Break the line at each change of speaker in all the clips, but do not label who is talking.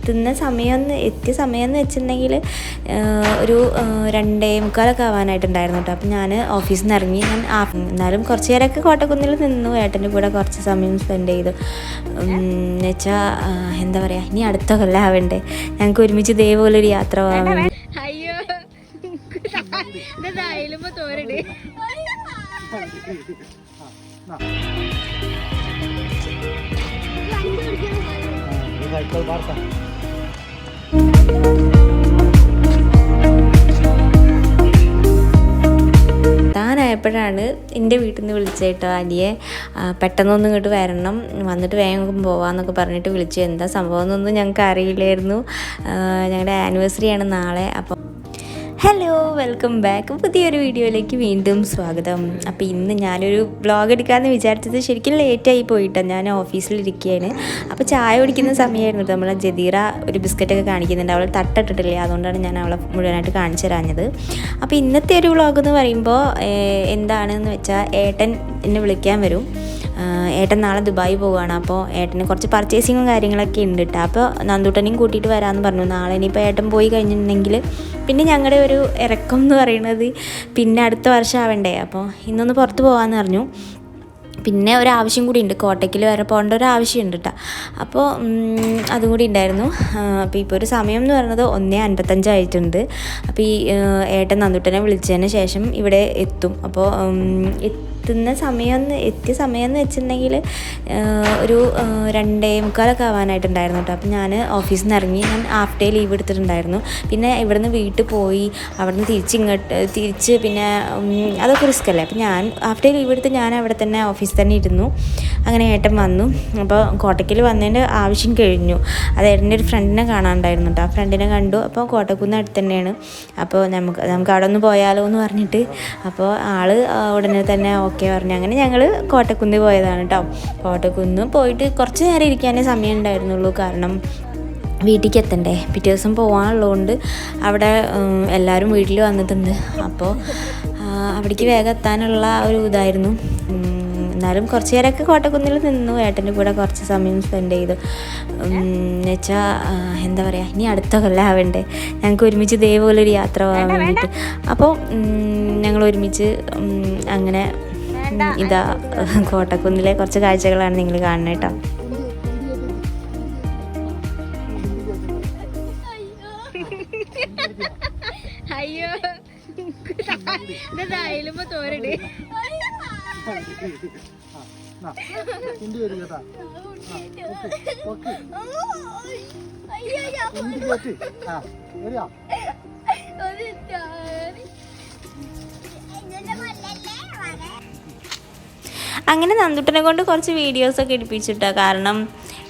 എത്തിയ സമയം എന്ന് വെച്ചിട്ടുണ്ടെങ്കിൽ ഒരു 2:45 ആവാനായിട്ടുണ്ടായിരുന്നു കേട്ടോ. അപ്പം ഞാൻ ഓഫീസിൽ നിന്ന് ഇറങ്ങി. എന്നാലും കുറച്ച് നേരമൊക്കെ കോട്ടക്കുന്നിൽ നിന്നു. ഏട്ടൻ്റെ കൂടെ കുറച്ച് സമയം സ്പെൻഡ് ചെയ്തു. എന്നുവെച്ചാൽ എന്താ പറയുക, ഇനി അടുത്ത കൊല്ലം ആവണ്ടേ ഞങ്ങൾക്ക് ഒരുമിച്ച് ഇതേപോലൊരു യാത്ര പോകാൻ.
അയ്യോ തോരട്
താനായപ്പോഴാണ് എൻ്റെ വീട്ടിൽ നിന്ന് വിളിച്ചേട്ടോ അനിയെ, പെട്ടെന്നൊന്നും ഇങ്ങോട്ട് വരണം, വന്നിട്ട് വേഗം പോവാന്നൊക്കെ പറഞ്ഞിട്ട് വിളിച്ചു. എന്താ സംഭവം എന്നൊന്നും ഞങ്ങൾക്ക് അറിയില്ലായിരുന്നു. ഞങ്ങളുടെ ആനിവേഴ്സറിയാണ് നാളെ. അപ്പം ഹലോ, വെൽക്കം ബാക്ക്. പുതിയൊരു വീഡിയോയിലേക്ക് വീണ്ടും സ്വാഗതം. അപ്പോൾ ഇന്ന് ഞാനൊരു വ്ളോഗ് എടുക്കാമെന്ന് വിചാരിച്ചത് ശരിക്കും ലേറ്റായി പോയിട്ടാണ്. ഞാൻ ഓഫീസിലിരിക്കുകയാണ്. അപ്പോൾ ചായ കുടിക്കുന്ന സമയമായിരുന്നു. നമ്മളെ ജദീറ ഒരു ബിസ്ക്കറ്റൊക്കെ കാണിക്കുന്നുണ്ട്. അവൾ തട്ടിട്ടിട്ടില്ല, അതുകൊണ്ടാണ് ഞാൻ അവളെ മുഴുവനായിട്ട് കാണിച്ചു തരാഞ്ഞത്. അപ്പോൾ ഇന്നത്തെ ഒരു വ്ളോഗ് എന്ന് പറയുമ്പോൾ എന്താണെന്ന് വെച്ചാൽ ഏട്ടൻ എന്നെ വിളിക്കാൻ വരും. ഏട്ടൻ നാളെ ദുബായി പോവുകയാണ്. അപ്പോൾ ഏട്ടന് കുറച്ച് പർച്ചേസിങ്ങും കാര്യങ്ങളൊക്കെ ഉണ്ട് കേട്ടോ. അപ്പോൾ നന്ദൂട്ടനെയും കൂട്ടിയിട്ട് വരാമെന്ന് പറഞ്ഞു. നാളെ ഇനിയിപ്പോൾ ഏട്ടൻ പോയി കഴിഞ്ഞിട്ടുണ്ടെങ്കിൽ പിന്നെ ഞങ്ങളുടെ ഒരു ഇറക്കം എന്ന് പറയുന്നത് പിന്നെ അടുത്ത വർഷം ആവണ്ടേ. അപ്പോൾ ഇന്നൊന്ന് പുറത്ത് പോകാമെന്ന് പറഞ്ഞു. പിന്നെ ഒരാവശ്യം കൂടി ഉണ്ട്, കോട്ടയ്ക്കിൽ വരെ പോകേണ്ട ഒരു ആവശ്യമുണ്ട് കേട്ടോ. അപ്പോൾ അതും കൂടി ഉണ്ടായിരുന്നു. അപ്പോൾ ഇപ്പോൾ ഒരു സമയം എന്ന് പറയുന്നത് 1:55 ആയിട്ടുണ്ട്. അപ്പോൾ ഈ ഏട്ടൻ നന്ദൂട്ടനെ വിളിച്ചതിന് ശേഷം ഇവിടെ എത്തും. അപ്പോൾ എത്തിയ സമയം എന്ന് വെച്ചിട്ടുണ്ടെങ്കിൽ ഒരു 2:45 ആവാനായിട്ടുണ്ടായിരുന്നു കേട്ടോ. അപ്പം ഞാൻ ഓഫീസിൽ നിന്ന് ഇറങ്ങി. ഞാൻ ഹാഫ് ഡേ ലീവ് എടുത്തിട്ടുണ്ടായിരുന്നു. പിന്നെ ഇവിടുന്ന് വീട്ടിൽ പോയി അവിടുന്ന് തിരിച്ച് പിന്നെ അതൊക്കെ റിസ്ക് അല്ലേ. അപ്പം ഞാൻ ഹാഫ് ഡേ ലീവ് എടുത്ത് ഞാൻ അവിടെ തന്നെ ഓഫീസിൽ തന്നെ ഇരുന്നു. അങ്ങനെ ഏട്ടൻ വന്നു. അപ്പോൾ കോട്ടയ്ക്കിൽ വന്നതിൻ്റെ ആവശ്യം കഴിഞ്ഞു. അത് ഏട്ടൻ്റെ ഒരു ഫ്രണ്ടിനെ കാണാനുണ്ടായിരുന്നു കേട്ടോ. ആ ഫ്രണ്ടിനെ കണ്ടു. അപ്പോൾ കോട്ടക്കുന്ന് അടുത്ത് തന്നെയാണ്. അപ്പോൾ നമുക്ക് അവിടെ ഒന്ന് പോയാലോ എന്ന് പറഞ്ഞിട്ട് അപ്പോൾ ആൾ ഉടനെ തന്നെ ഓക്കെ പറഞ്ഞു. അങ്ങനെ ഞങ്ങൾ കോട്ടക്കുന്ന് പോയതാണ് കേട്ടോ. കോട്ടക്കുന്ന് പോയിട്ട് കുറച്ച് നേരം ഇരിക്കാനേ സമയം ഉണ്ടായിരുന്നുള്ളൂ. കാരണം വീട്ടിലേക്ക് എത്തണ്ടേ, പിറ്റേ ദിവസം പോകാനുള്ളതുകൊണ്ട് അവിടെ എല്ലാവരും വീട്ടിൽ വന്നിട്ടുണ്ട്. അപ്പോൾ അവിടേക്ക് വേഗം എത്താനുള്ള ഒരു ഇതായിരുന്നു. എന്നാലും കുറച്ച് നേരമൊക്കെ കോട്ടക്കുന്നിൽ നിന്നു. ഏട്ടൻ്റെ കൂടെ കുറച്ച് സമയം സ്പെൻഡ് ചെയ്തു. എന്നുവെച്ചാൽ എന്താ പറയുക, ഇനി അടുത്ത കൊല്ലം ആവണ്ടേ ഞങ്ങൾക്ക് ഒരുമിച്ച് ഇതേപോലൊരു യാത്ര പോകാൻ വേണ്ടിയിട്ട്. അപ്പോൾ ഞങ്ങൾ ഒരുമിച്ച് അങ്ങനെ ഇതാ കോട്ടക്കുന്നിലെ കുറച്ച് കാഴ്ചകളാണ് നിങ്ങൾ കാണുന്നത് കേട്ടോ.
അയ്യോ തോരട്
അങ്ങനെ നന്ദൂട്ടനെ കൊണ്ട് കുറച്ച് വീഡിയോസൊക്കെ എടുപ്പിച്ചിട്ടാ. കാരണം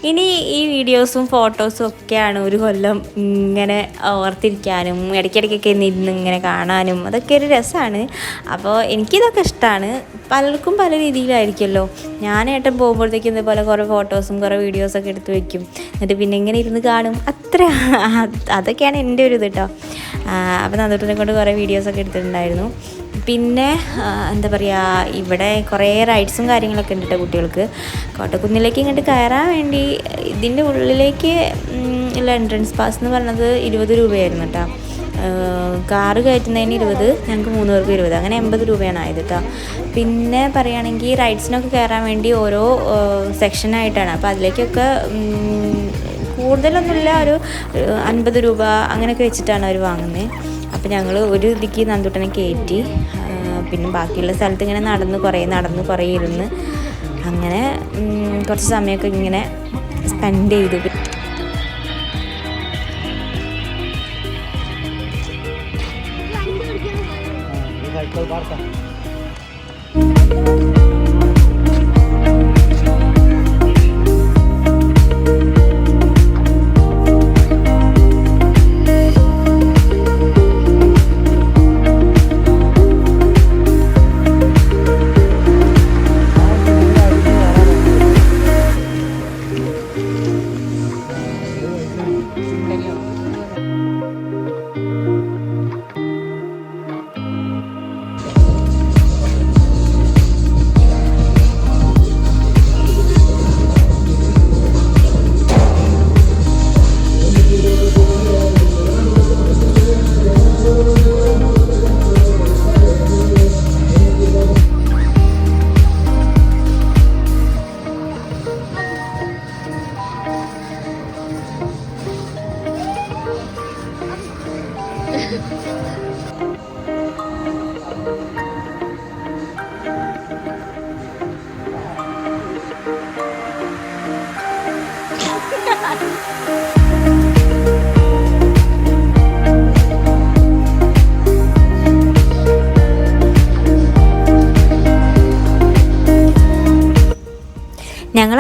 ഇനി ഈ വീഡിയോസും ഫോട്ടോസും ഒക്കെയാണ് ഒരു കൊല്ലം ഇങ്ങനെ ഓർത്തിരിക്കാനും ഇടയ്ക്കിടയ്ക്കൊക്കെ ഇരുന്ന് ഇങ്ങനെ കാണാനും അതൊക്കെ ഒരു രസമാണ്. അപ്പോൾ എനിക്കിതൊക്കെ ഇഷ്ടമാണ്. പലർക്കും പല രീതിയിലായിരിക്കുമല്ലോ. ഞാനേട്ടൻ പോകുമ്പോഴത്തേക്കും ഇതേപോലെ കുറേ ഫോട്ടോസും കുറേ വീഡിയോസൊക്കെ എടുത്ത് വയ്ക്കും. എന്നിട്ട് പിന്നെ ഇങ്ങനെ ഇരുന്ന് കാണും. അതൊക്കെയാണ് എൻ്റെ ഒരു ഇത് കേട്ടോ. അപ്പോൾ നന്ദൂട്ടനെ കൊണ്ട് കുറേ വീഡിയോസൊക്കെ എടുത്തിട്ടുണ്ടായിരുന്നു. പിന്നെ എന്താ പറയുക, ഇവിടെ കുറേ റൈഡ്സും കാര്യങ്ങളൊക്കെ ഉണ്ട് കേട്ടോ കുട്ടികൾക്ക്. കോട്ടക്കുന്നിലേക്ക് ഇങ്ങോട്ട് കയറാൻ വേണ്ടി ഇതിൻ്റെ ഉള്ളിലേക്ക് ഉള്ള എൻട്രൻസ് പാസ് എന്ന് പറയുന്നത് 20 രൂപയായിരുന്നു കേട്ടോ. കാറ് കയറ്റുന്നതിന് 20, ഞങ്ങൾക്ക് 3 പേർക്ക് 20, അങ്ങനെ 80 രൂപയാണ് ആയത് കേട്ടോ. പിന്നെ പറയുകയാണെങ്കിൽ റൈഡ്സിനൊക്കെ കയറാൻ വേണ്ടി ഓരോ സെക്ഷനായിട്ടാണ്. അപ്പോൾ അതിലേക്കൊക്കെ കൂടുതലൊന്നുമില്ല, ഒരു 50 രൂപ അങ്ങനെയൊക്കെ വെച്ചിട്ടാണ് അവർ വാങ്ങുന്നത്. അപ്പോൾ ഞങ്ങൾ ഒരു ഇതിക്ക് നന്ദൂട്ടനെ കയറ്റി. പിന്നെ ബാക്കിയുള്ള സ്ഥലത്ത് ഇങ്ങനെ നടന്ന് കുറേ ഇരുന്ന് അങ്ങനെ കുറച്ച് സമയമൊക്കെ ഇങ്ങനെ സ്പെൻഡ് ചെയ്തു.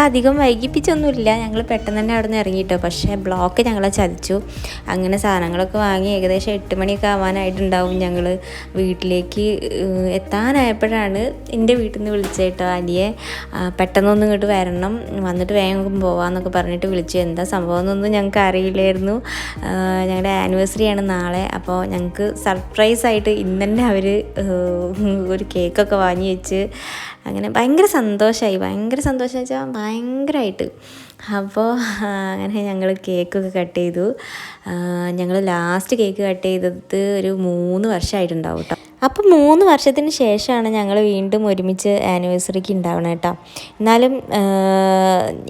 ഞങ്ങളധികം വൈകിപ്പിച്ചൊന്നുമില്ല, ഞങ്ങൾ പെട്ടെന്ന് തന്നെ അവിടെ നിന്ന് ഇറങ്ങിയിട്ടോ. പക്ഷേ ബ്ലോക്ക് ഞങ്ങളെ ചതിച്ചു. അങ്ങനെ സാധനങ്ങളൊക്കെ വാങ്ങി ഏകദേശം 8 മണിയൊക്കെ ആവാനായിട്ടുണ്ടാവും. ഞങ്ങൾ വീട്ടിലേക്ക് എത്താനായപ്പോഴാണ് എൻ്റെ വീട്ടിൽ നിന്ന് വിളിച്ചേട്ടോ അനിയെ, പെട്ടെന്നൊന്നും ഇങ്ങോട്ട് വരണം, വന്നിട്ട് വേഗം പോവാമെന്നൊക്കെ പറഞ്ഞിട്ട് വിളിച്ചു. എന്താ സംഭവം എന്നൊന്നും ഞങ്ങൾക്ക് അറിയില്ലായിരുന്നു. ഞങ്ങളുടെ ആനിവേഴ്സറിയാണ് നാളെ. അപ്പോൾ ഞങ്ങൾക്ക് സർപ്രൈസായിട്ട് ഇന്ന് തന്നെ അവർ ഒരു കേക്കൊക്കെ വാങ്ങി വെച്ച് അങ്ങനെ ഭയങ്കര സന്തോഷമായി. ഭയങ്കര സന്തോഷം വെച്ചാൽ ഭയങ്കരമായിട്ട്. അപ്പോൾ അങ്ങനെ ഞങ്ങൾ കേക്കൊക്കെ കട്ട് ചെയ്തു. ഞങ്ങൾ ലാസ്റ്റ് കേക്ക് കട്ട് ചെയ്തത് ഒരു 3 വർഷമായിട്ടുണ്ടാവും കേട്ടോ. അപ്പോൾ 3 വർഷത്തിന് ശേഷമാണ് ഞങ്ങൾ വീണ്ടും ഒരുമിച്ച് ആനിവേഴ്സറിക്ക് ഉണ്ടാവണം കേട്ടോ. എന്നാലും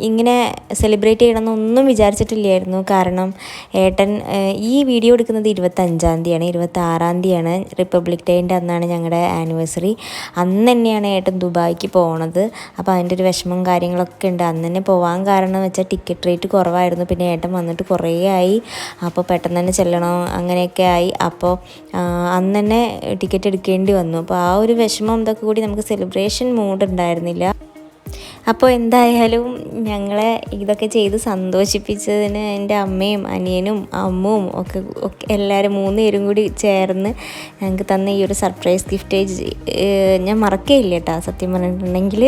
ഇങ്ങനെ സെലിബ്രേറ്റ് ചെയ്യണമെന്നൊന്നും വിചാരിച്ചിട്ടില്ലായിരുന്നു. കാരണം ഏട്ടൻ ഈ വീഡിയോ എടുക്കുന്നത് 25-ാം തീയതിയാണ്, 26-ാം തീയതിയാണ് റിപ്പബ്ലിക് ഡേൻ്റെ അന്നാണ് ഞങ്ങളുടെ ആനിവേഴ്സറി. അന്ന് തന്നെയാണ് ഏട്ടൻ ദുബായിക്ക് പോണത്. അപ്പോൾ അതിൻ്റെ ഒരു വിഷമം കാര്യങ്ങളൊക്കെ ഉണ്ട്. അന്ന് തന്നെ പോകാൻ കാരണം വെച്ചാൽ ടിക്കറ്റ് റേറ്റ് കുറവായിരുന്നു. പിന്നെ ഏട്ടൻ വന്നിട്ട് കുറേ ആയി, അപ്പോൾ പെട്ടെന്ന് തന്നെ ചെല്ലണം അങ്ങനെയൊക്കെ ആയി. അപ്പോൾ അന്ന് തന്നെ ടിക്കറ്റ് എടുക്കേണ്ടി വന്നു. അപ്പോൾ ആ ഒരു വിഷമം ഇതൊക്കെ കൂടി നമുക്ക് സെലിബ്രേഷൻ മൂഡ് ഉണ്ടായിരുന്നില്ല. അപ്പോൾ എന്തായാലും ഞങ്ങളെ ഇതൊക്കെ ചെയ്ത് സന്തോഷിപ്പിച്ചതിന് എൻ്റെ അമ്മയും അനിയനും അമ്മുവും ഒക്കെ എല്ലാവരും 3 പേരും കൂടി ചേർന്ന് ഞങ്ങൾക്ക് തന്ന ഈ ഒരു സർപ്രൈസ് ഗിഫ്റ്റ് ഞാൻ മറക്കേയില്ല കേട്ടോ. സത്യം പറഞ്ഞിട്ടുണ്ടെങ്കിൽ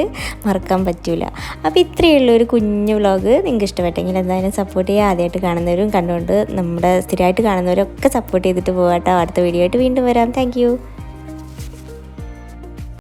മറക്കാൻ പറ്റില്ല. അപ്പോൾ ഇത്രയേ ഉള്ളൂ ഒരു കുഞ്ഞു വ്ളോഗ്. നിങ്ങൾക്ക് ഇഷ്ടപ്പെട്ടെങ്കിൽ എന്തായാലും സപ്പോർട്ട് ചെയ്യുക. ആദ്യമായിട്ട് കാണുന്നവരും കണ്ടുകൊണ്ട് നമ്മുടെ സ്ഥിരമായിട്ട് കാണുന്നവരൊക്കെ സപ്പോർട്ട് ചെയ്തിട്ട് പോകാം കേട്ടോ. അടുത്ത വീഡിയോ ആയിട്ട് വീണ്ടും വരാം. താങ്ക്